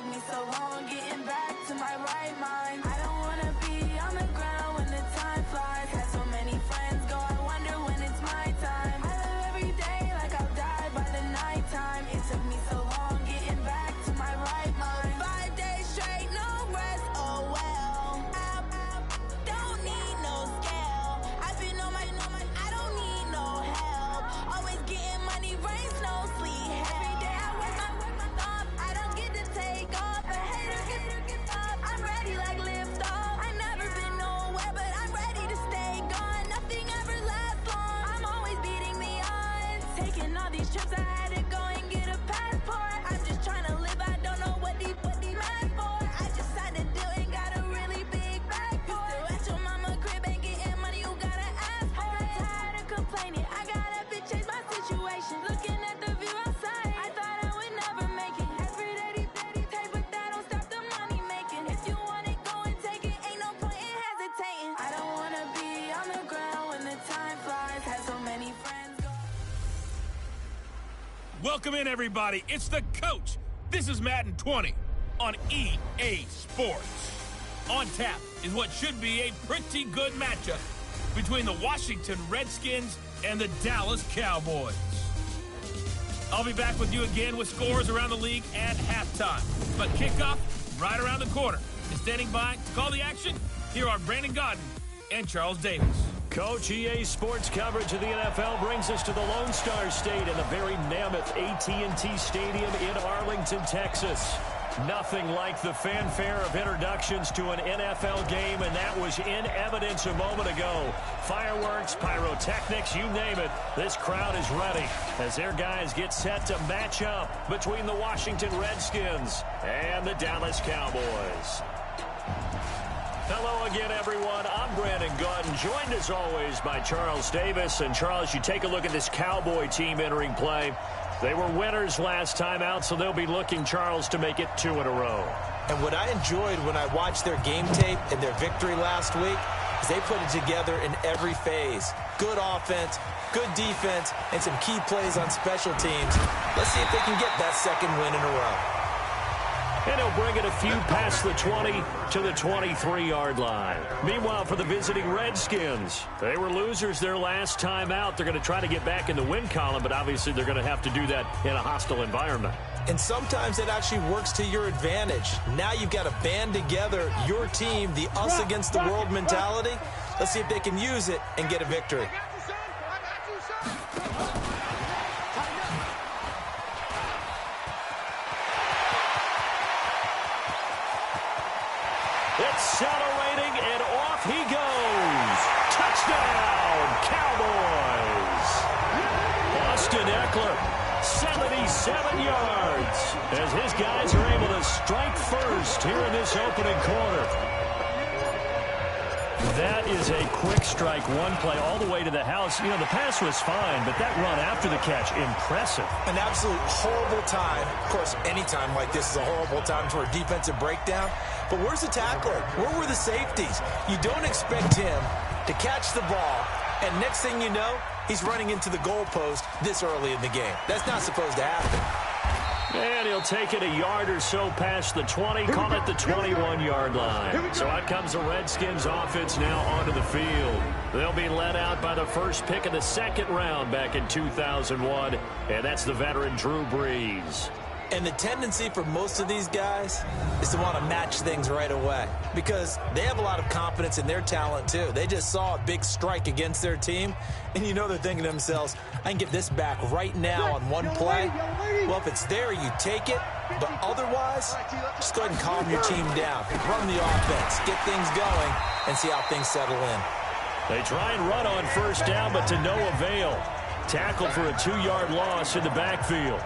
took me so long getting back to my right mind. I don't wanna be on the ground when the time flies. Had so many friends go, I wonder when it's my time. I live every day like I'll die by the nighttime. It took me so long getting back to my right mind. 5 days straight, no rest, oh well. I don't need no scale. I've been on my, I don't need no help. Always getting money, rains, no sleep. Every day I work my thumb. I don't get to take off. A hater get up. I'm ready like lift off. I never been nowhere, but I'm ready to stay gone. Nothing ever lasts long. I'm always beating the odds. Taking all these trips, I had to go and get a passport. I'm just trying to live. I don't know what the mad for. I just signed a deal and got a really big bag for it. Still at your mama crib and getting money, you gotta ask for it. I'm tired of complaining. I gotta change my situation. Looking at the view outside, I thought I would never make it. Every day, take, but that don't stop the money making. If you want it, go and take it. Ain't no point in hesitating. I don't wanna be on the ground when the time flies. Had so many friends go. Welcome in, everybody. It's the coach. This is Madden 20 on EA Sports. On tap is what should be a pretty good matchup between the Washington Redskins and the Dallas Cowboys. I'll be back with you again with scores around the league at halftime. But kickoff right around the corner. And standing by to call the action, here are Brandon Godden and Charles Davis. Coach, EA Sports coverage of the NFL brings us to the Lone Star State in the very mammoth AT&T Stadium in Arlington, Texas. Nothing like the fanfare of introductions to an NFL game, and that was in evidence a moment ago. Fireworks, pyrotechnics, you name it. This crowd is ready as their guys get set to match up between the Washington Redskins and the Dallas Cowboys. Hello again, everyone. I'm Brandon Godden, joined as always by Charles Davis. And Charles, you take a look at this Cowboy team entering play. They were winners last time out, so they'll be looking, Charles, to make it 2 in a row. And what I enjoyed when I watched their game tape and their victory last week is they put it together in every phase. Good offense, good defense, and some key plays on special teams. Let's see if they can get that second win in a row. And he'll bring it a few past the 20 to the 23-yard line. Meanwhile, for the visiting Redskins, they were losers their last time out. They're going to try to get back in the win column, but obviously they're going to have to do that in a hostile environment. And sometimes it actually works to your advantage. Now you've got to band together your team, the us against the world mentality. Let's see if they can use it and get a victory. Accelerating, and off he goes. Touchdown, Cowboys. Austin Eckler, 77 yards, as his guys are able to strike first here in this opening quarter. That is a quick strike, one play all the way to the house. You know, the pass was fine, but that run after the catch, impressive. An absolute horrible time. Of course, any time like this is a horrible time for a defensive breakdown. But where's the tackler? Where were the safeties? You don't expect him to catch the ball, and next thing you know, he's running into the goalpost this early in the game. That's not supposed to happen. And he'll take it a yard or so past the 20, call it the 21-yard line. So out comes the Redskins offense now onto the field. They'll be led out by the first pick of the second round back in 2001, and that's the veteran Drew Brees. And the tendency for most of these guys is to want to match things right away because they have a lot of confidence in their talent too. They just saw a big strike against their team, and you know they're thinking to themselves, I can get this back right now on one play. Well, if it's there, you take it, but otherwise, just go ahead and calm your team down. Run the offense, get things going, and see how things settle in. They try and run on first down, but to no avail. Tackled for a 2-yard loss in the backfield.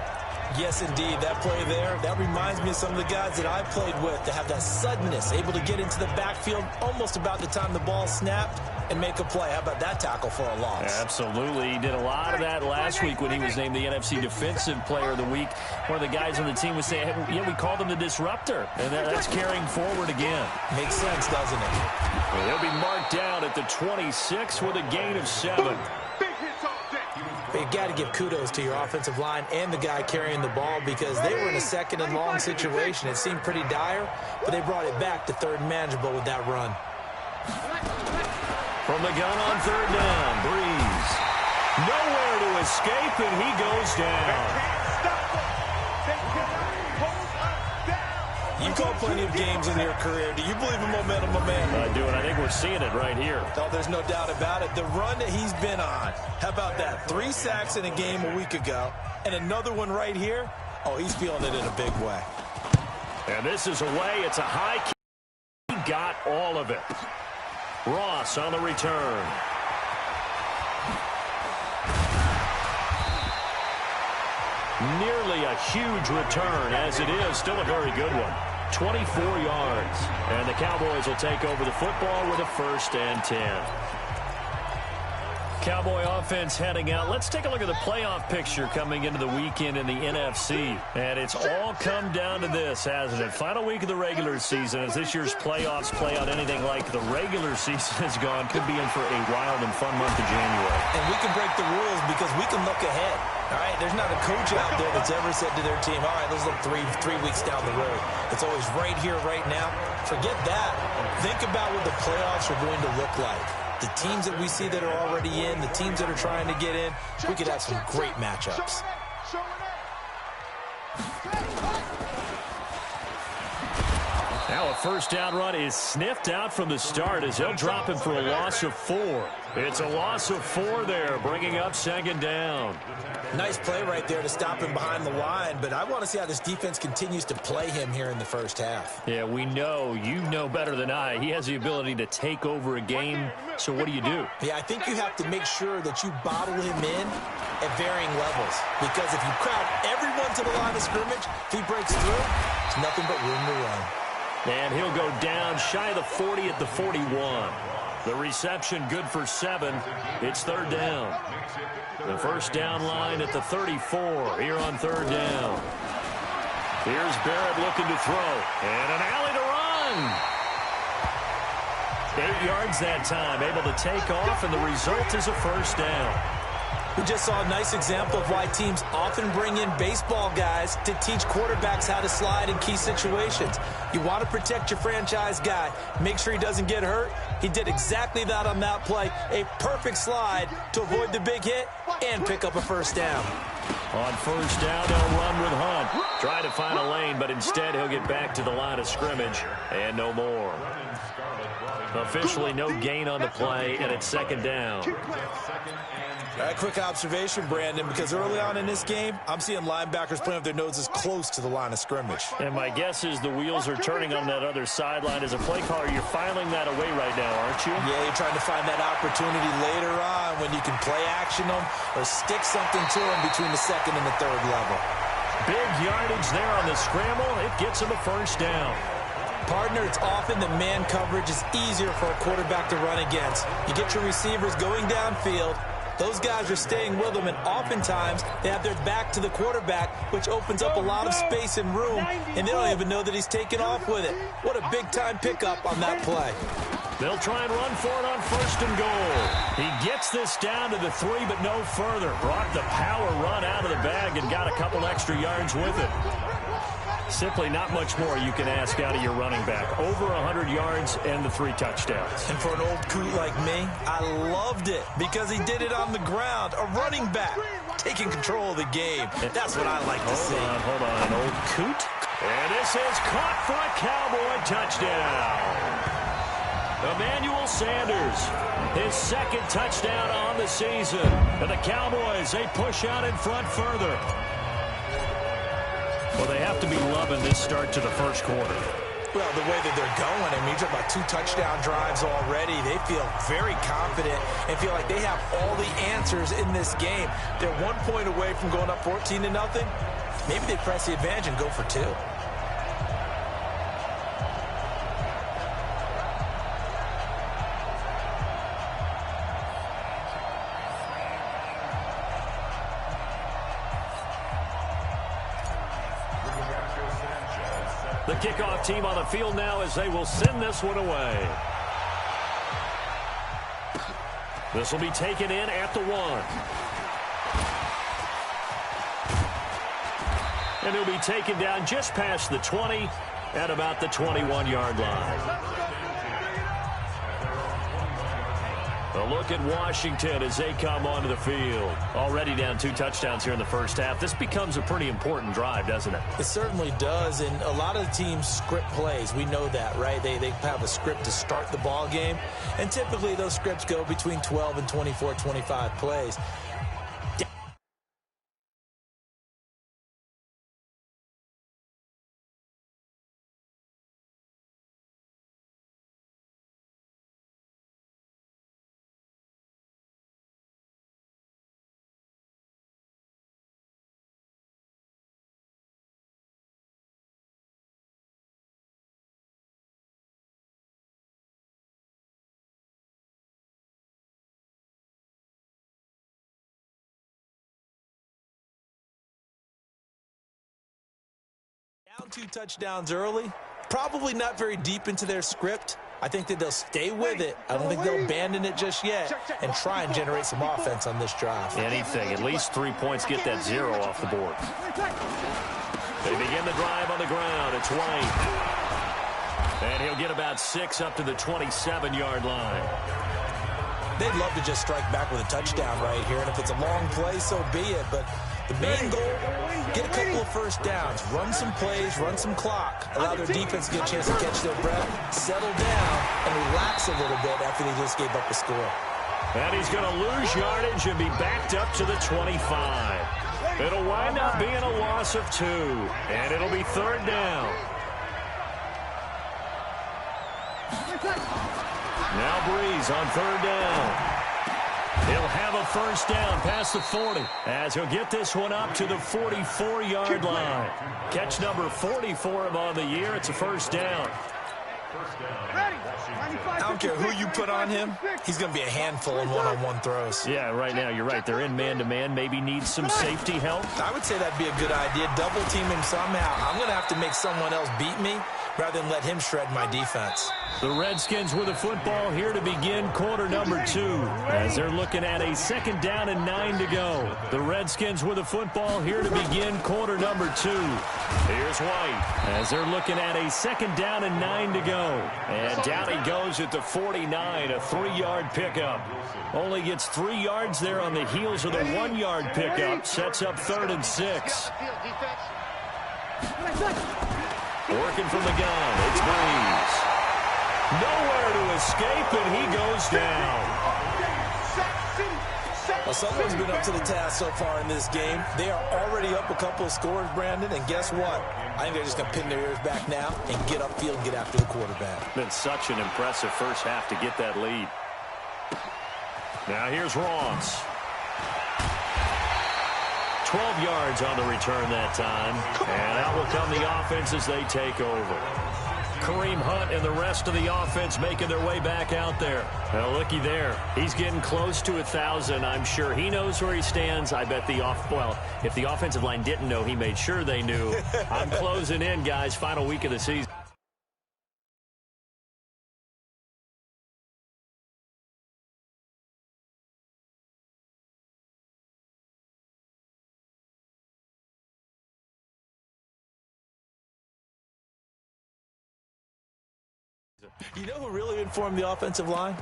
Yes, indeed. That play there, that reminds me of some of the guys that I played with to have that suddenness, able to get into the backfield almost about the time the ball snapped and make a play. How about that tackle for a loss? Absolutely. He did a lot of that last week when he was named the NFC Defensive Player of the Week. One of the guys on the team was saying, hey, yeah, we called him the disruptor. And that's carrying forward again. Makes sense, doesn't it? Well, they'll be marked down at the 26 with a gain of 7. But you got to give kudos to your offensive line and the guy carrying the ball because they were in a second and long situation. It seemed pretty dire, but they brought it back to third and manageable with that run. From the gun on third down, Breeze. Nowhere to escape, and he goes down. You call plenty of games in your career. Do you believe in momentum, my man? I do, and I think we're seeing it right here. Oh, there's no doubt about it. The run that he's been on. How about that? 3 sacks in a game a week ago, and another one right here. Oh, he's feeling it in a big way. And this is away. It's a high kick. He got all of it. Ross on the return. Nearly a huge return, as it is. Still a very good one. 24 yards. And the Cowboys will take over the football with a 1st and 10. Cowboy offense heading out. Let's take a look at the playoff picture coming into the weekend in the NFC. And it's all come down to this, hasn't it? Final week of the regular season. As this year's playoffs play out anything like the regular season has gone, could be in for a wild and fun month of January. And we can break the rules because we can look ahead. All right, there's not a coach out there that's ever said to their team, all right, let's look three weeks down the road. It's always right here, right now. Forget that. Think about what the playoffs are going to look like. The teams that we see that are already in, the teams that are trying to get in, we could have some great matchups. Now a 1st down run is sniffed out from the start as they'll drop him for a loss of 4. It's a loss of 4 there, bringing up 2nd down. Nice play right there to stop him behind the line, but I want to see how this defense continues to play him here in the 1st half. Yeah, we know. You know better than I. He has the ability to take over a game, so what do you do? Yeah, I think you have to make sure that you bottle him in at varying levels, because if you crowd everyone to the line of scrimmage, if he breaks through, it's nothing but room to run. And he'll go down shy of the 40 at the 41. The reception good for 7. It's 3rd down. The 1st down line at the 34 here on 3rd down. Here's Barrett looking to throw. And an alley to run. 8 yards that time, able to take off, and the result is a 1st down. We just saw a nice example of why teams often bring in baseball guys to teach quarterbacks how to slide in key situations. You want to protect your franchise guy. Make sure he doesn't get hurt. He did exactly that on that play. A perfect slide to avoid the big hit and pick up a 1st down. On 1st down, they'll run with Hunt. Try to find a lane, but instead he'll get back to the line of scrimmage and no more. Officially no gain on the play, and it's 2nd down. A quick observation, Brandon, because early on in this game, I'm seeing linebackers playing with their noses close to the line of scrimmage. And my guess is the wheels are turning on that other sideline. As a play caller, you're filing that away right now, aren't you? Yeah, you're trying to find that opportunity later on when you can play action them or stick something to them between the 2nd and the 3rd level. Big yardage there on the scramble. It gets him a 1st down. Partner, it's often the man coverage is easier for a quarterback to run against. You get your receivers going downfield. Those guys are staying with them, and oftentimes they have their back to the quarterback, which opens up a lot of space and room, and they don't even know that he's taken off with it. What a big-time pickup on that play. They'll try and run for it on 1st and goal. He gets this down to the 3, but no further. Brought the power run out of the bag and got a couple extra yards with it. Simply not much more you can ask out of your running back. Over 100 yards and the 3 touchdowns. And for an old coot like me, I loved it because he did it on the ground. A running back taking control of the game. That's what I like to see. Hold on, an old coot. And this is caught for a Cowboy touchdown. Emmanuel Sanders, his 2nd touchdown on the season. And the Cowboys, they push out in front further. Well, they have to be loving this start to the 1st quarter. Well, the way that they're going, I mean, you talk about 2 touchdown drives already. They feel very confident and feel like they have all the answers in this game. They're 1 point away from going up 14-0. Maybe they press the advantage and go for 2. The kickoff team on the field now as they will send this one away. This will be taken in at the 1. And he'll be taken down just past the 20 at about the 21-yard line. A look at Washington as they come onto the field. Already down 2 touchdowns here in the first half. This becomes a pretty important drive, doesn't it? It certainly does, and a lot of the teams script plays. We know that, right? They have a script to start the ball game, and typically those scripts go between 12 and 24, 25 plays. Down 2 touchdowns early, probably not very deep into their script. I think that they'll stay with it. I don't think they'll abandon it just yet and try and generate some offense on this drive. Anything, at least 3 points, get that 0 off the board. They begin the drive on the ground. It's White. And he'll get about 6 up to the 27-yard line. They'd love to just strike back with a touchdown right here, and if it's a long play, so be it. But the main goal, get a couple of first downs, run some plays, run some clock, allow their defense to get a chance to catch their breath, settle down, and relax a little bit after they just gave up a score. And he's going to lose yardage and be backed up to the 25. It'll wind up being a loss of 2, and it'll be 3rd down. Now Breeze on 3rd down. He'll have a first down past the 40 as he'll get this one up to the 44-yard line. Catch number 40 for him on the year. It's a first down. I don't care who you put on him, he's going to be a handful in one-on-one throws. Yeah, right now, you're right. They're in man-to-man. Maybe needs some safety help. I would say that'd be a good idea. Double team him somehow. I'm going to have to make someone else beat me rather than let him shred my defense. The Redskins with the football here to begin quarter number 2 as they're looking at a 2nd down and 9 to go. The Redskins with the football here to begin quarter number 2. Here's White as they're looking at a 2nd down and 9 to go. And down he goes at the 49, a 3-yard pickup. Only gets 3 yards there on the heels of the 1-yard pickup. Sets up 3rd and 6. Working from the gun, it's Breeze. Nowhere to escape, and he goes down. Well, someone's been up to the task so far in this game. They are already up a couple of scores, Brandon, and guess what? I think they're just going to pin their ears back now and get upfield and get after the quarterback. Been such an impressive first half to get that lead. Now here's Ross. 12 yards on the return that time. And out will come the offense as they take over. Kareem Hunt and the rest of the offense making their way back out there. Well, looky there. He's getting close to 1,000. I'm sure he knows where he stands. I bet if the offensive line didn't know, he made sure they knew. I'm closing in, guys. Final week of the season. You know who really informed the offensive line?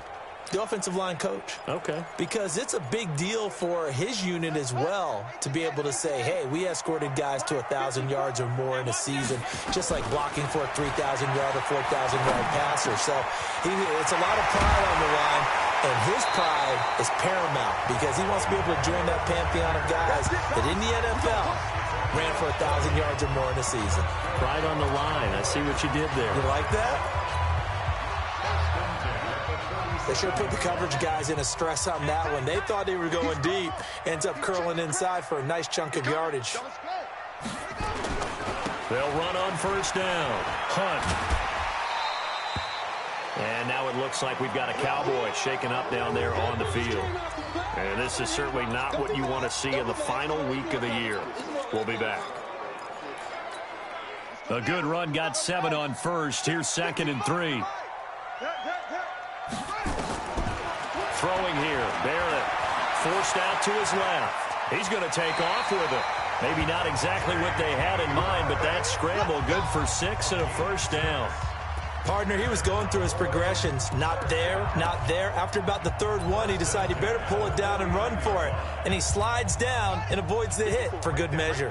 The offensive line coach. Okay. Because it's a big deal for his unit as well to be able to say, hey, we escorted guys to 1,000 yards or more in a season, just like blocking for a 3,000-yard or 4,000-yard passer. So it's a lot of pride on the line, and his pride is paramount because he wants to be able to join that pantheon of guys that in the NFL ran for 1,000 yards or more in a season. Pride on the line. I see what you did there. You like that? They sure put the coverage guys in a stress on that one. They thought they were going deep. Ends up curling inside for a nice chunk of yardage. They'll run on first down. Hunt. And now it looks like we've got a Cowboy shaken up down there on the field. And this is certainly not what you want to see in the final week of the year. We'll be back. A good run, got 7 on first. Here's 2nd and 3. Throwing here, Barrett forced out to his left. He's going to take off with it. Maybe not exactly what they had in mind, but that scramble good for 6 and a first down. Partner, he was going through his progressions. Not there, not there. After about the third one, he decided he better pull it down and run for it. And he slides down and avoids the hit for good measure.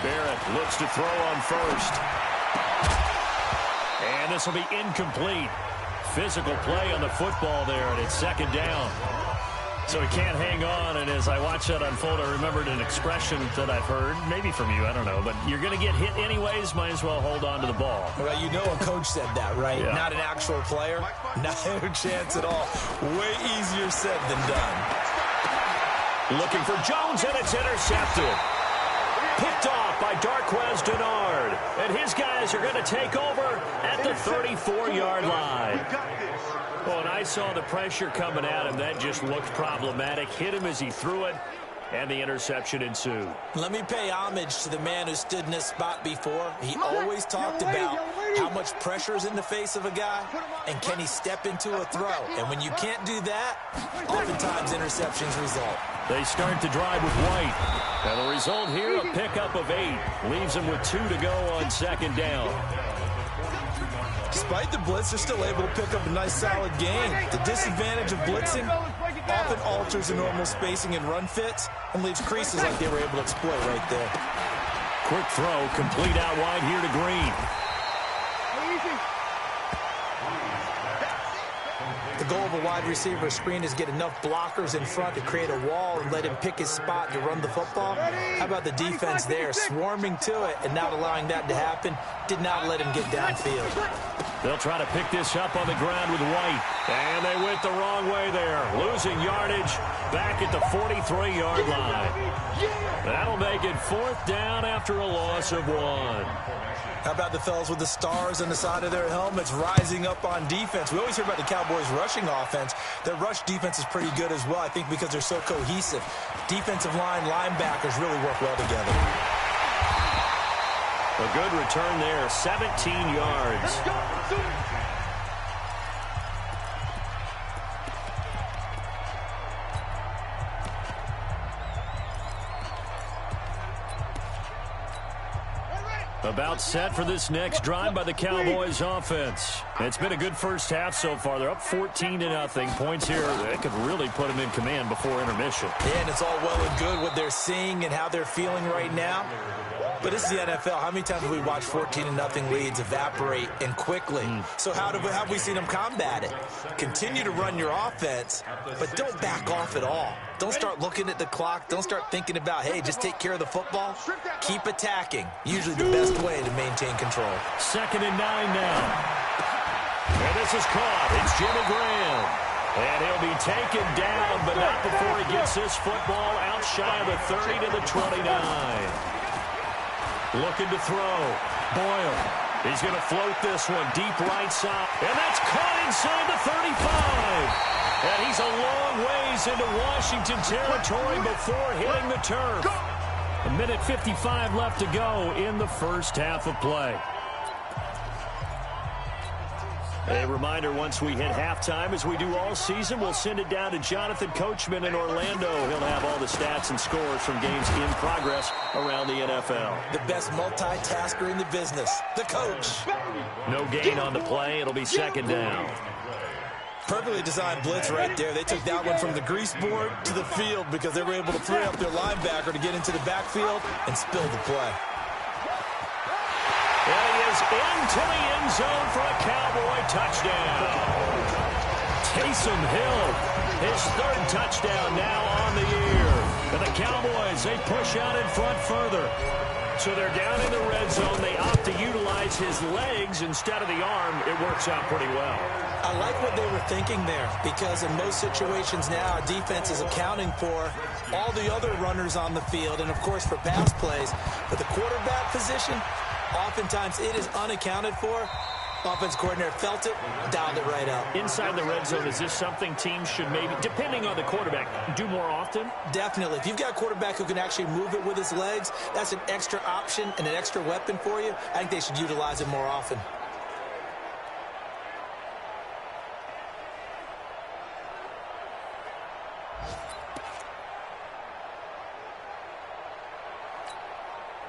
Barrett looks to throw on first. And this will be incomplete. Physical play on the football there, and it's second down. So he can't hang on, and as I watch that unfold, I remembered an expression that I've heard, maybe from you, I don't know, but you're going to get hit anyways, might as well hold on to the ball. Well, you know a coach said that, right? Yeah. Not an actual player. Not a chance at all. Way easier said than done. Looking for Jones, and it's intercepted. Picked off by Darquez Denard, and his guys are going to take over at the 34-yard line. Well, and I saw the pressure coming at him. That just looked problematic. Hit him as he threw it, and the interception ensued. Let me pay homage to the man who stood in this spot before. He always talked about how much pressure is in the face of a guy, and can he step into a throw. And when you can't do that, oftentimes interceptions result. They start to drive with White. And the result here, a pickup of 8. Leaves them with 2 to go on second down. Despite the blitz, they're still able to pick up a nice solid gain. The disadvantage of blitzing often alters the normal spacing and run fits and leaves creases like they were able to exploit right there. Quick throw, complete out wide here to Green. The goal of a wide receiver screen is get enough blockers in front to create a wall and let him pick his spot to run the football. How about the defense there, swarming to it and not allowing that to happen? Did not let him get downfield. They'll try to pick this up on the ground with White. And they went the wrong way there. Losing yardage back at the 43-yard line. That'll make it 4th down after a loss of 1. How about the fellas with the stars on the side of their helmets rising up on defense? We always hear about the Cowboys' rushing offense. Their rush defense is pretty good as well, I think, because they're so cohesive. Defensive line, linebackers really work well together. A good return there, 17 yards. About set for this next drive by the Cowboys offense. It's been a good first half so far. They're up 14-0. Points here, that could really put them in command before intermission. Yeah, and it's all well and good what they're seeing and how they're feeling right now. But this is the NFL. How many times have we watched 14-0 leads evaporate and quickly? So how have we seen them combat it? Continue to run your offense, but don't back off at all. Don't start looking at the clock. Don't start thinking about, hey, just take care of the football. Keep attacking. Usually the best way to maintain control. 2nd and 9 now. And this is caught. It's Jimmy Graham. And he'll be taken down, but not before he gets this football out shy of the 30 to the 29. Looking to throw. Boyle. He's going to float this one deep right side. And that's caught inside the 35. And he's a long ways into Washington territory before hitting the turf. 1:55 left to go in the first half of play. A reminder, once we hit halftime, as we do all season, we'll send it down to Jonathan Coachman in Orlando. He'll have all the stats and scores from games in progress around the NFL. The best multitasker in the business, the coach. No gain on the play. It'll be 2nd down. Perfectly designed blitz right there. They took that one from the grease board to the field because they were able to free up their linebacker to get into the backfield and spill the play. And he is into the end zone for a Cowboy touchdown. Taysom Hill, his 3rd touchdown now on the year. And the Cowboys, they push out in front further. So they're down in the red zone. They opt to utilize his legs instead of the arm. It works out pretty well. I like what they were thinking there because in most situations now, defense is accounting for all the other runners on the field and, of course, for pass plays. But the quarterback position, oftentimes it is unaccounted for. Offense coordinator felt it, dialed it right up. Inside the red zone, is this something teams should maybe, depending on the quarterback, do more often? Definitely. If you've got a quarterback who can actually move it with his legs, that's an extra option and an extra weapon for you. I think they should utilize it more often.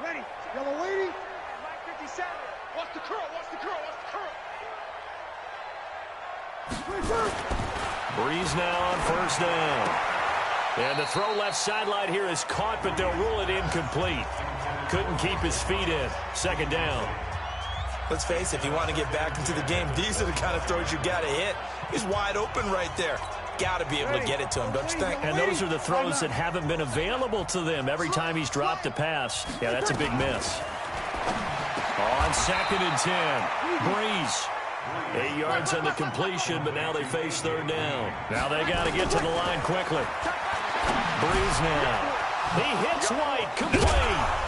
Ready. Yellow lady. Mike 57. Watch the curl. Watch the curl. Watch the curl. Breeze now on first down. And the throw left sideline here is caught, but they'll rule it incomplete. Couldn't keep his feet in. Second down. Let's face it, if you want to get back into the game, these are the kind of throws you got to hit. He's wide open right there. Got to be able to get it to him, don't you think? And those are the throws that haven't been available to them every time he's dropped a pass. Yeah, that's a big miss. On 2nd and 10, Breeze. 8 yards on the completion, but now they face third down. Now they got to get to the line quickly. Breeze now. He hits White, complete.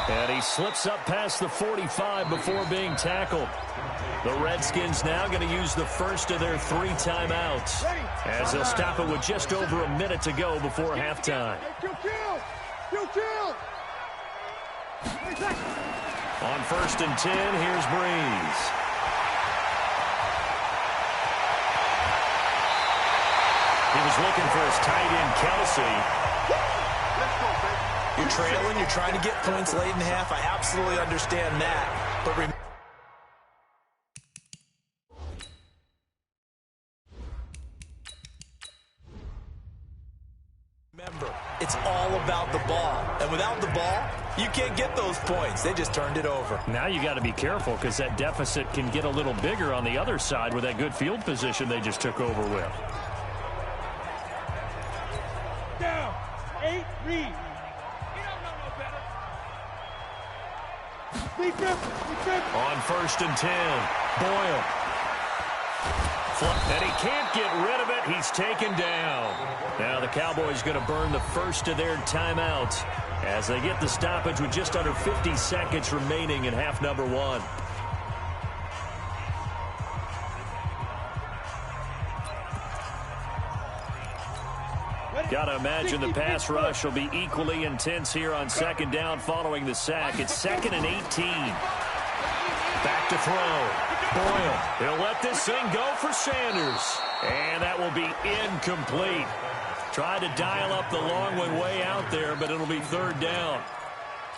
And he slips up past the 45 before being tackled. The Redskins now going to use the first of their 3 timeouts, as they'll stop it with just over a minute to go before halftime. On 1st and 10, here's Breeze. He was looking for his tight end, Kelsey. You're trailing, you're trying to get points late in half. I absolutely understand that. But remember, it's all about the ball. And without the ball, you can't get those points. They just turned it over. Now you got to be careful because that deficit can get a little bigger on the other side with that good field position they just took over with. Down. 8 lead. On 1st and 10, Boyle. And he can't get rid of it. He's taken down. Now the Cowboys going to burn the first of their timeouts as they get the stoppage with just under 50 seconds remaining in half number 1. Got to imagine the pass rush will be equally intense here on 2nd down following the sack. It's 2nd and 18. Back to throw. Boyle. He'll let this thing go for Sanders. And that will be incomplete. Tried to dial up the long one way out there, but it'll be 3rd down.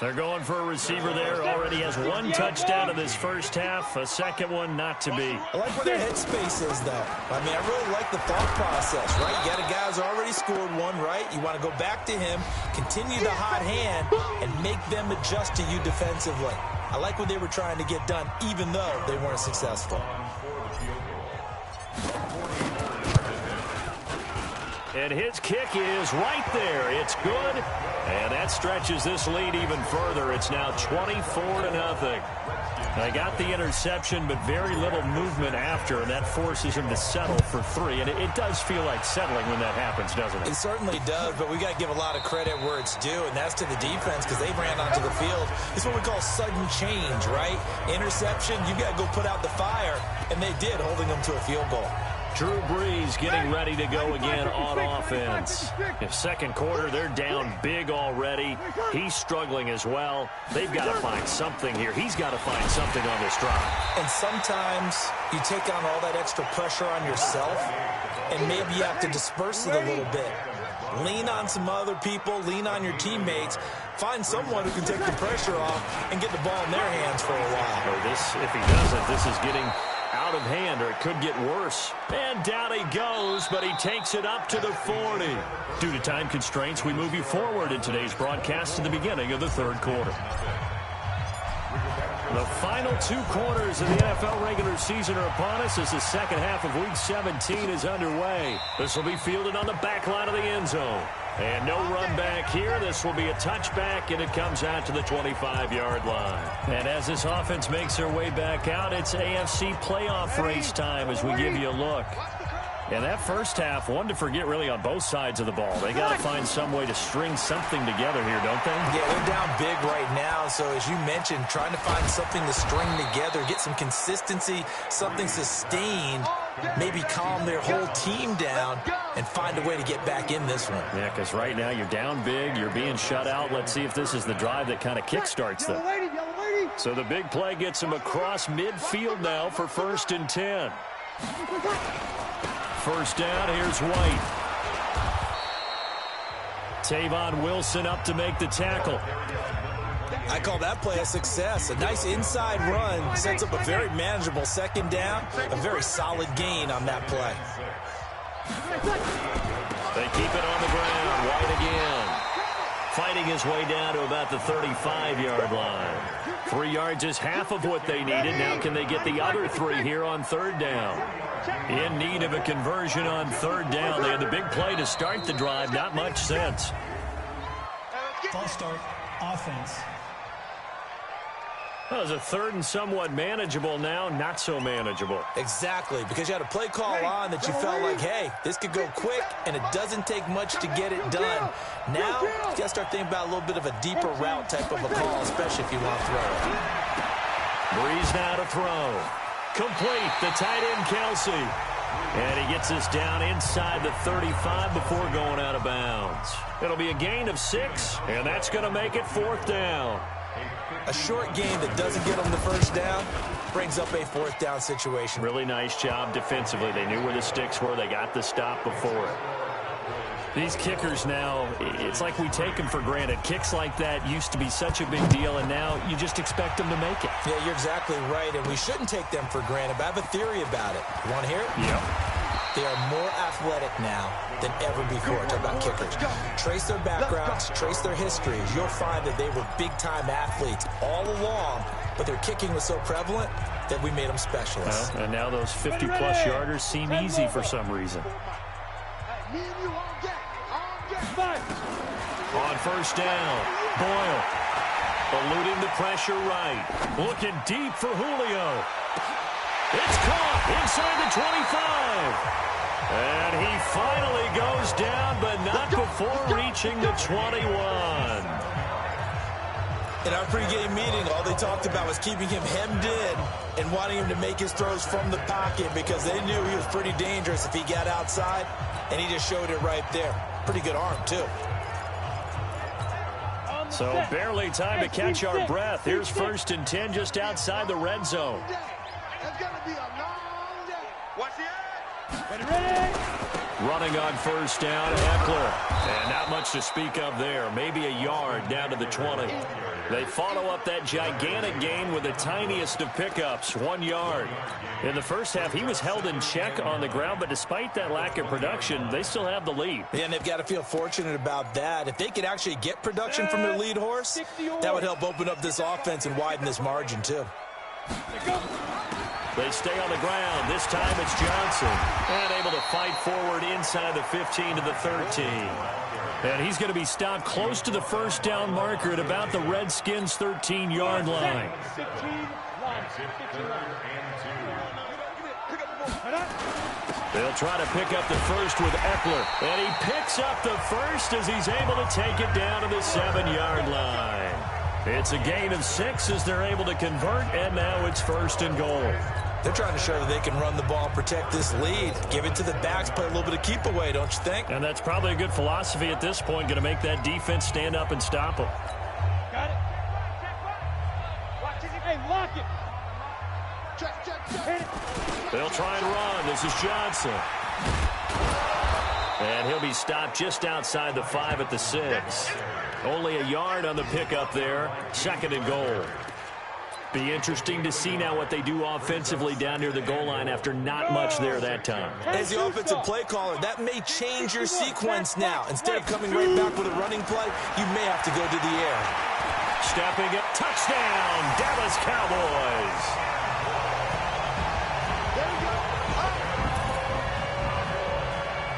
They're going for a receiver there. Already has 1 touchdown in this first half. A second one not to be. I like where their headspace is, though. I mean, I really like the thought process, right? You got a guy who's already scored 1, right? You want to go back to him, continue the hot hand, and make them adjust to you defensively. I like what they were trying to get done, even though they weren't successful. And his kick is right there. It's good. And that stretches this lead even further. It's now 24-0. They got the interception, but very little movement after, and that forces him to settle for 3. And it does feel like settling when that happens, doesn't it? It certainly does, but we got to give a lot of credit where it's due, and that's to the defense because they ran onto the field. It's what we call sudden change, right? Interception, you got to go put out the fire, and they did, holding them to a field goal. Drew Brees getting ready to go again on offense. In second quarter, they're down big already. He's struggling as well. They've got to find something here. He's got to find something on this drive. And sometimes you take on all that extra pressure on yourself, and maybe you have to disperse it a little bit. Lean on some other people. Lean on your teammates. Find someone who can take the pressure off and get the ball in their hands for a while. Or this, if he doesn't, this is getting out of hand, or it could get worse. And down he goes, but he takes it up to the 40. Due to time constraints, we move you forward in today's broadcast to the beginning of the 3rd quarter. The final 2 quarters of the NFL regular season are upon us as the second half of Week 17 is underway. This will be fielded on the back line of the end zone. And no run back here. This will be a touchback, and it comes out to the 25-yard line. And as this offense makes their way back out, it's AFC playoff race time as we give you a look. And that first half, one to forget really on both sides of the ball. They got to find some way to string something together here, don't they? Yeah, they're down big right now. So as you mentioned, trying to find something to string together, get some consistency, something sustained, maybe calm their whole team down and find a way to get back in this one. Yeah, because right now you're down big, you're being shut out. Let's see if this is the drive that kind of kickstarts them. So the big play gets them across midfield now for 1st and 10. First down, here's White. Tavon Wilson up to make the tackle. I call that play a success. A nice inside run sets up a very manageable second down, a very solid gain on that play. They keep it on the ground. White again. Fighting his way down to about the 35-yard line. 3 yards is half of what they needed. Now can they get the other 3 here on third down? In need of a conversion on third down. They had the big play to start the drive. Not much sense. False start, offense. Well, it was a third and somewhat manageable, now not so manageable. Exactly, because you had a play call on that you felt like, hey, this could go quick, and it doesn't take much to get it done. Now, you got to start thinking about a little bit of a deeper route type of a call, especially if you want to throw it. Breeze now to throw. Complete, the tight end, Kelsey. And he gets us down inside the 35 before going out of bounds. It'll be a gain of 6, and that's going to make it fourth down. A short game that doesn't get them the first down brings up a fourth down situation. Really nice job defensively. They knew where the sticks were. They got the stop before it. These kickers now, it's like we take them for granted. Kicks like that used to be such a big deal, and now you just expect them to make it. Yeah, you're exactly right, and we shouldn't take them for granted, but I have a theory about it. You want to hear it? Yep. They are more athletic now than ever before. Talk about kickers. Trace their backgrounds, trace their histories. You'll find that they were big-time athletes all along, but their kicking was so prevalent that we made them specialists. Well, and now those 50-plus yarders seem easy for some reason. On first down, Boyle eluding the pressure right. Looking deep for Julio. It's caught inside the 25. And he finally goes down, but not before reaching the 21. In our pregame meeting, all they talked about was keeping him hemmed in and wanting him to make his throws from the pocket because they knew he was pretty dangerous if he got outside, and he just showed it right there. Pretty good arm, too. So barely time to catch our breath. Here's 1st and 10 just outside the red zone. It's going to be a long day. Watch the Running on first down, Eckler. And not much to speak of there. Maybe a yard down to the 20. They follow up that gigantic gain with the tiniest of pickups, 1 yard. In the first half, he was held in check on the ground, but despite that lack of production, they still have the lead. Yeah, and they've got to feel fortunate about that. If they could actually get production from their lead horse, that would help open up this offense and widen this margin, too. They stay on the ground. This time it's Johnson. And able to fight forward inside the 15 to the 13. And he's going to be stopped close to the first down marker at about the Redskins' 13-yard line. They'll try to pick up the first with Eckler. And he picks up the first as he's able to take it down to the 7-yard line. It's a gain of 6 as they're able to convert, and now it's 1st and goal. They're trying to show that they can run the ball and protect this lead. Give it to the backs, play a little bit of keep away, don't you think? And that's probably a good philosophy at this point, going to make that defense stand up and stop them. Got it. Watch it. Hey, lock it. Check. They'll try and run. This is Johnson. And he'll be stopped just outside the 5 at the 6. Only a yard on the pickup there. 2nd and goal. Be interesting to see now what they do offensively down near the goal line after not much there that time. As the offensive play caller, that may change your sequence now. Instead of coming right back with a running play, you may have to go to the air. Stepping up, touchdown, Dallas Cowboys.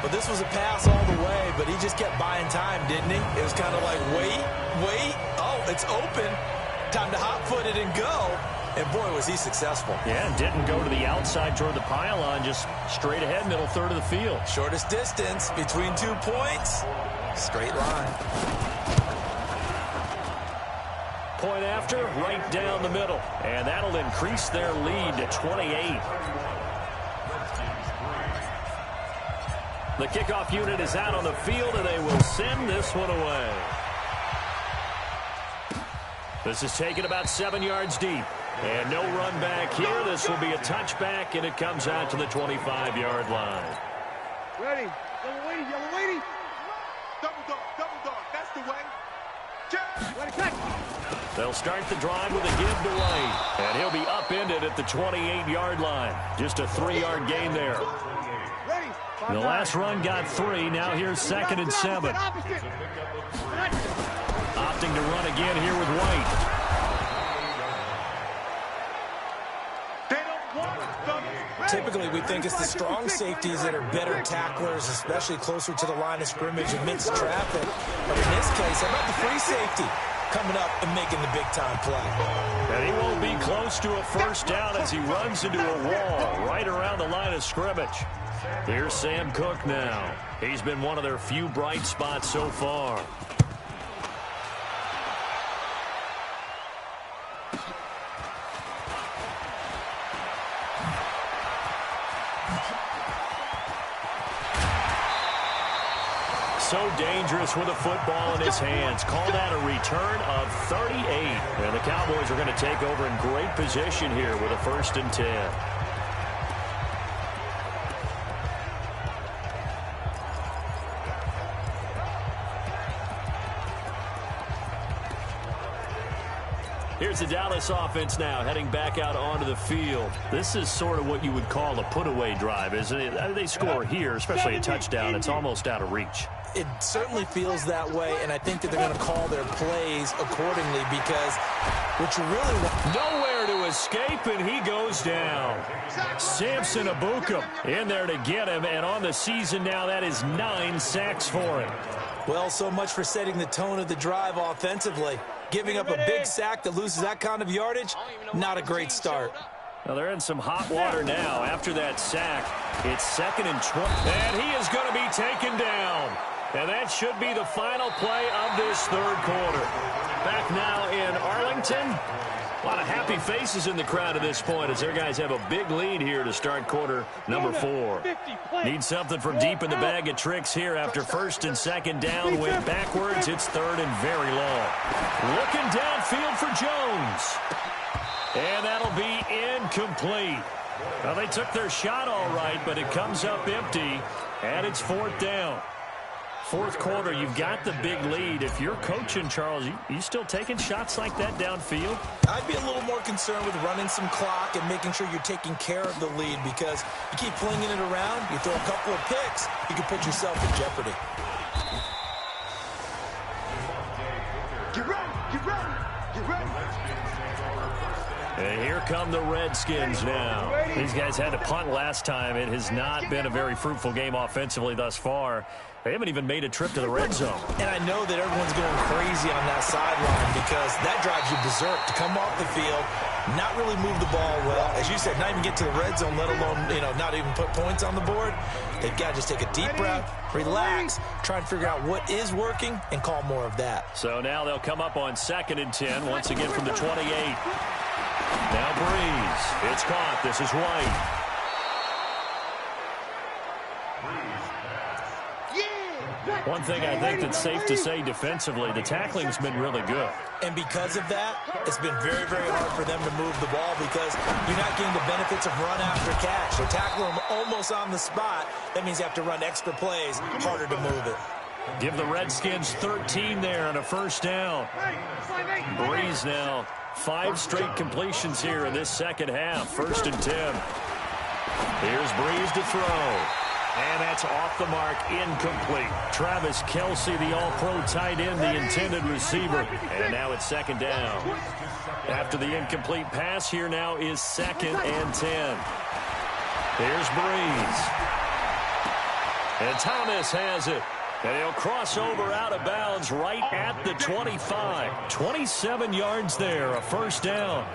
But this was a pass all the way, but he just kept buying time, didn't he? It was kind of like, wait. Oh, it's open. Time to hot-foot it and go. And, boy, was he successful. Yeah, didn't go to the outside toward the pylon, just straight ahead, middle third of the field. Shortest distance between 2 points. Straight line. Point after, right down the middle. And that'll increase their lead to 28. The kickoff unit is out on the field, and they will send this one away. This is taken about 7 yards deep. And no run back here. This will be a touchback, and it comes out to the 25-yard line. Ready. Yellow lady. Double dog. That's the way. Check. Ready, cut. They'll start the drive with a give to White. And he'll be upended at the 28-yard line. Just a 3-yard gain there. The last run got 3. Now here's 2nd and 7. Opting to run again here with White. Typically, we think it's the strong safeties that are better tacklers, especially closer to the line of scrimmage amidst traffic. But in this case, how about the free safety coming up and making the big-time play? And he won't be close to a first down as he runs into a wall right around the line of scrimmage. Here's Sam Cook now. He's been one of their few bright spots so far. So dangerous with a football in his hands. Call that a return of 38. And the Cowboys are going to take over in great position here with a 1st and 10. Here's the Dallas offense now heading back out onto the field. This is sort of what you would call a put-away drive, isn't it? They score here, especially a touchdown. It's almost out of reach. It certainly feels that way, and I think that they're going to call their plays accordingly because what you really want... Nowhere to escape, and he goes down. Samson Abukum in there to get him, and on the season now, that is 9 sacks for him. Well, so much for setting the tone of the drive offensively. Giving up a big sack that loses that kind of yardage, not a great start. Well, they're in some hot water now. After that sack, it's 2nd and 20. And he is going to be taken down. And that should be the final play of this 3rd quarter. Back now in Arlington. A lot of happy faces in the crowd at this point as their guys have a big lead here to start quarter number 4. Need something from deep in the bag of tricks here after 1st and 2nd down. Went backwards. It's 3rd and very long. Looking downfield for Jones. And that'll be incomplete. Well, they took their shot all right, but it comes up empty, and it's 4th down. 4th quarter, you've got the big lead. If you're coaching, Charles, you still taking shots like that downfield? I'd be a little more concerned with running some clock and making sure you're taking care of the lead because you keep flinging it around, you throw a couple of picks, you can put yourself in jeopardy. Get ready, get ready, get ready. And here come the Redskins now. These guys had to punt last time. It has not been a very fruitful game offensively thus far. They haven't even made a trip to the red zone. And I know that everyone's going crazy on that sideline because that drives you berserk to come off the field, not really move the ball well. As you said, not even get to the red zone, let alone, not even put points on the board. They've got to just take a deep breath, relax, try and figure out what is working, and call more of that. So now they'll come up on 2nd and 10, once again from the 28. Now Breeze. It's caught. This is White. One thing I think that's safe to say defensively, the tackling's been really good. And because of that, it's been very, very hard for them to move the ball because you're not getting the benefits of run after catch. They're tackling them almost on the spot. That means you have to run extra plays, harder to move it. Give the Redskins 13 there on a 1st down. Breeze now, 5 straight completions here in this 2nd half. 1st and 10. Here's Breeze to throw. And that's off the mark, incomplete. Travis Kelce, the all-pro tight end, the intended receiver. And now it's 2nd down. After the incomplete pass, here now is 2nd and 10. Here's Breeze. And Thomas has it. And he'll cross over out of bounds right at the 25. 27 yards there, a 1st down.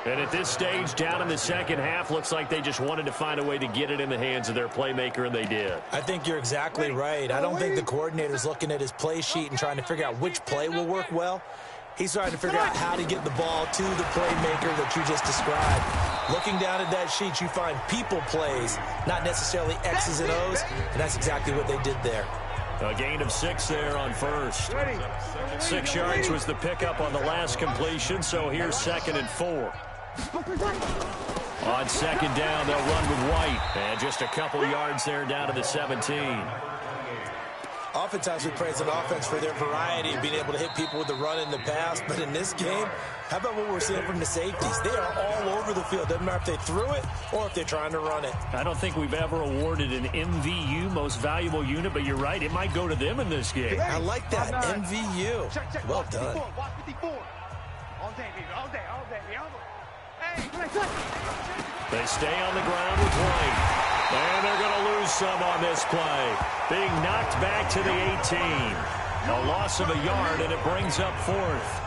And at this stage, down in the 2nd half, looks like they just wanted to find a way to get it in the hands of their playmaker, and they did. I think you're exactly right. I don't think the coordinator's looking at his play sheet and trying to figure out which play will work well. He's trying to figure out how to get the ball to the playmaker that you just described. Looking down at that sheet, you find people plays, not necessarily X's and O's, and that's exactly what they did there. A gain of 6 there on 1st. 6 yards was the pickup on the last completion, so here's 2nd and 4. On 2nd down, they'll run with White. And just a couple yards there down to the 17. oftentimes we praise an offense for their variety of being able to hit people with the run in the pass. But in this game, how about what we're seeing from the safeties? They are all over the field. Doesn't matter if they threw it or if they're trying to run it. I don't think we've ever awarded an MVU, most valuable unit, but you're right. It might go to them in this game. I like that. MVU. Check. Well done. Watch 54. All day, baby. All day. Hey, They stay on the ground with White. And they're going to lose some on this play. Being knocked back to the 18. A loss of a yard, and it brings up fourth.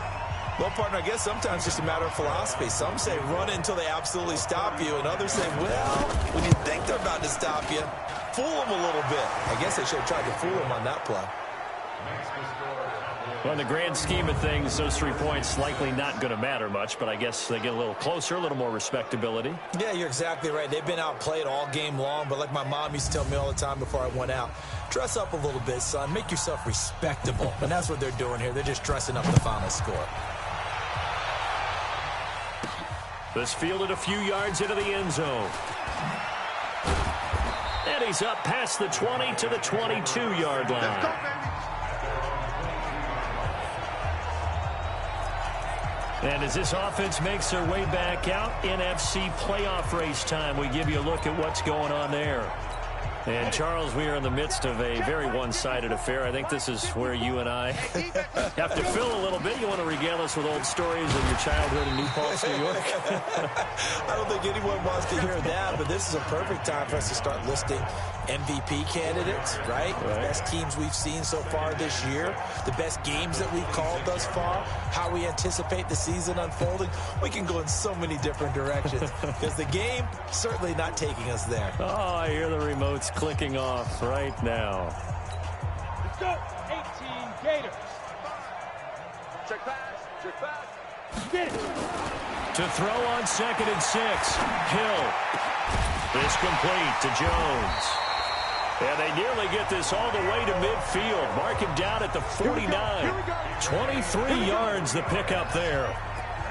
Well, partner, I guess sometimes it's just a matter of philosophy. Some say run it until they absolutely stop you, and others say, well, when you think they're about to stop you, fool them a little bit. I guess they should have tried to fool them on that play. Well, in the grand scheme of things, those 3 points likely not going to matter much, but I guess they get a little closer, a little more respectability. Yeah, you're exactly right. They've been outplayed all game long, but like my mom used to tell me all the time before I went out, dress up a little bit, son. Make yourself respectable. And that's what they're doing here. They're just dressing up the final score. This fielded a few yards into the end zone. And he's up past the 20 to the 22-yard line. And as this offense makes their way back out, NFC playoff race time, we give you a look at what's going on there. And, Charles, we are in the midst of a very one-sided affair. I think this is where you and I have to fill a little bit. You want to regale us with old stories of your childhood in New Paltz, New York? I don't think anyone wants to hear that, but this is a perfect time for us to start listing MVP candidates, right? The best teams we've seen so far this year, the best games that we've called thus far, how we anticipate the season unfolding. We can go in so many different directions because the game certainly not taking us there. Oh, I hear the remotes clicking off right now. Let's go. 18 Gators. Check pass. Get it. To throw on 2nd and 6. Hill is complete to Jones. And they nearly get this all the way to midfield. Mark him down at the 49. 23 yards the pickup there.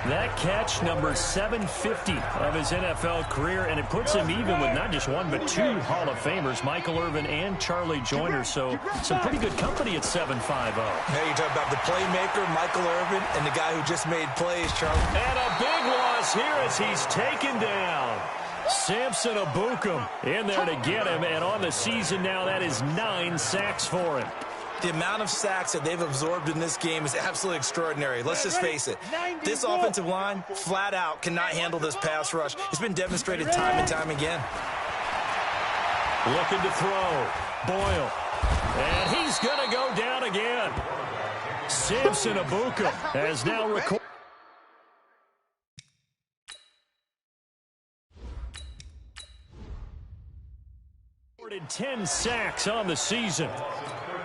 That catch, number 750 of his NFL career, and it puts him even with not just one but 2 Hall of Famers, Michael Irvin and Charlie Joyner. So some pretty good company at 7'5". Now you're talking about the playmaker, Michael Irvin, and the guy who just made plays, Charlie. And a big loss here as he's taken down. Samson Abukum in there to get him, and on the season now, that is 9 sacks for him. The amount of sacks that they've absorbed in this game is absolutely extraordinary. Let's just face it. This offensive line, flat out, cannot handle this pass rush. It's been demonstrated time and time again. Looking to throw. Boyle. And he's going to go down again. Samson Abukum has now recorded 10 sacks on the season.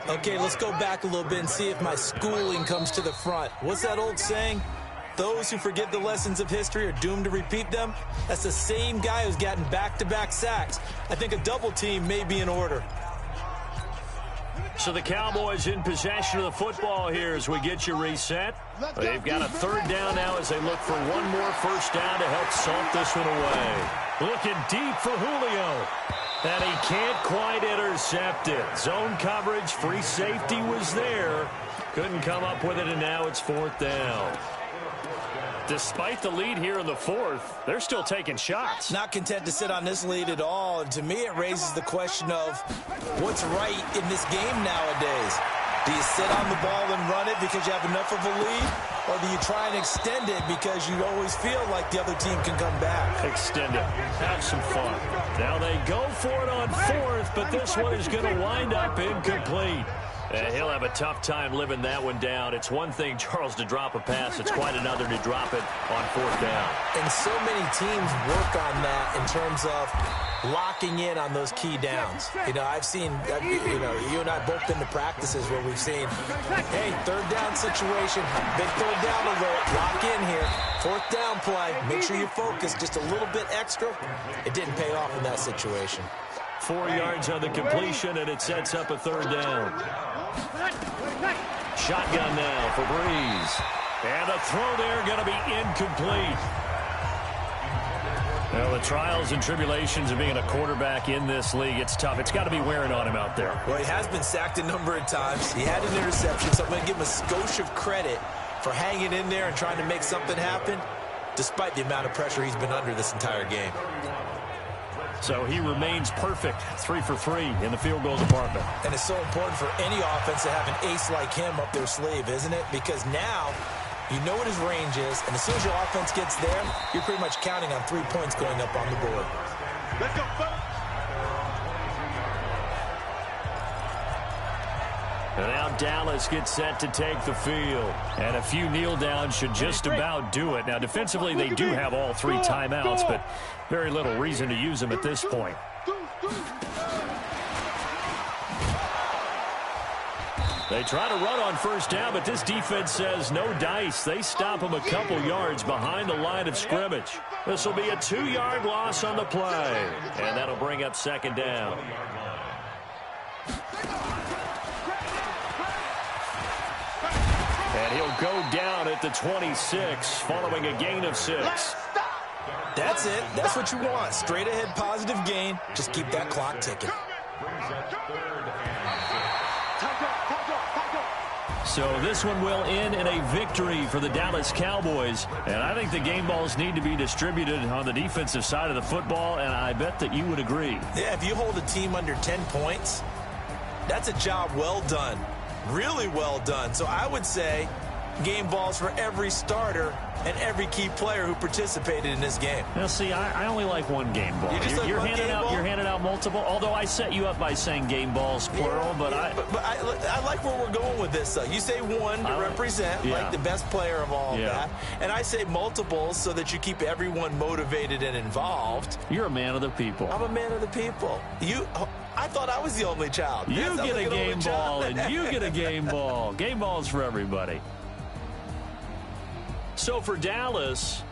Okay, let's go back a little bit and see if my schooling comes to the front. What's that old saying? Those who forget the lessons of history are doomed to repeat them. That's the same guy who's gotten back-to-back sacks. I think a double team may be in order. So the Cowboys in possession of the football here as we get you reset. They've got a 3rd down now as they look for one more 1st down to help salt this one away. Looking deep for Julio. And he can't quite intercept it. Zone coverage, free safety was there. Couldn't come up with it, and now it's 4th down. Despite the lead here in the 4th, they're still taking shots. Not content to sit on this lead at all. And to me, it raises the question of what's right in this game nowadays. Do you sit on the ball and run it because you have enough of a lead? Or do you try and extend it because you always feel like the other team can come back? Extend it. Have some fun. Now they go for it on 4th, but this one is going to wind up incomplete. And he'll have a tough time living that one down. It's one thing, Charles, to drop a pass. It's quite another to drop it on 4th down. And so many teams work on that in terms of locking in on those key downs. You know, I've seen, you and I both been to practices where we've seen, hey, 3rd down situation, big 3rd down alert, lock in here, 4th down play, make sure you focus just a little bit extra. It didn't pay off in that situation. 4 yards on the completion, and it sets up a 3rd down. Shotgun now for Breeze. And a throw there going to be incomplete. Well, the trials and tribulations of being a quarterback in this league, it's tough. It's got to be wearing on him out there. Well, he has been sacked a number of times. He had an interception, so I'm going to give him a skosh of credit for hanging in there and trying to make something happen, despite the amount of pressure he's been under this entire game. So he remains perfect, 3 for 3 in the field goal department. And it's so important for any offense to have an ace like him up their sleeve, isn't it? Because now you know what his range is, and as soon as your offense gets there, you're pretty much counting on 3 points going up on the board. Let's go, folks. And now Dallas gets set to take the field. And a few kneel downs should just about do it. Now, defensively, they do have all 3 timeouts, but very little reason to use them at this point. They try to run on first down, but this defense says no dice. They stop them a couple yards behind the line of scrimmage. This will be a 2-yard loss on the play. And that'll bring up second down. And he'll go down at the 26 following a gain of 6. That's it. That's what you want. Straight ahead positive gain. Just keep that clock ticking. So this one will end in a victory for the Dallas Cowboys. And I think the game balls need to be distributed on the defensive side of the football, and I bet that you would agree. Yeah, if you hold a team under 10 points, that's a job well done. Really well done. So I would say game balls for every starter and every key player who participated in this game. Now, see, I only like one game ball. You're handing out multiple. Although I set you up by saying game balls plural, but I like where we're going with this. You say one to represent like the best player of all of that, and I say multiples so that you keep everyone motivated and involved. You're a man of the people. I'm a man of the people. I thought I was the only child. You get a game ball, and you get a game ball. Game balls for everybody. So for Dallas,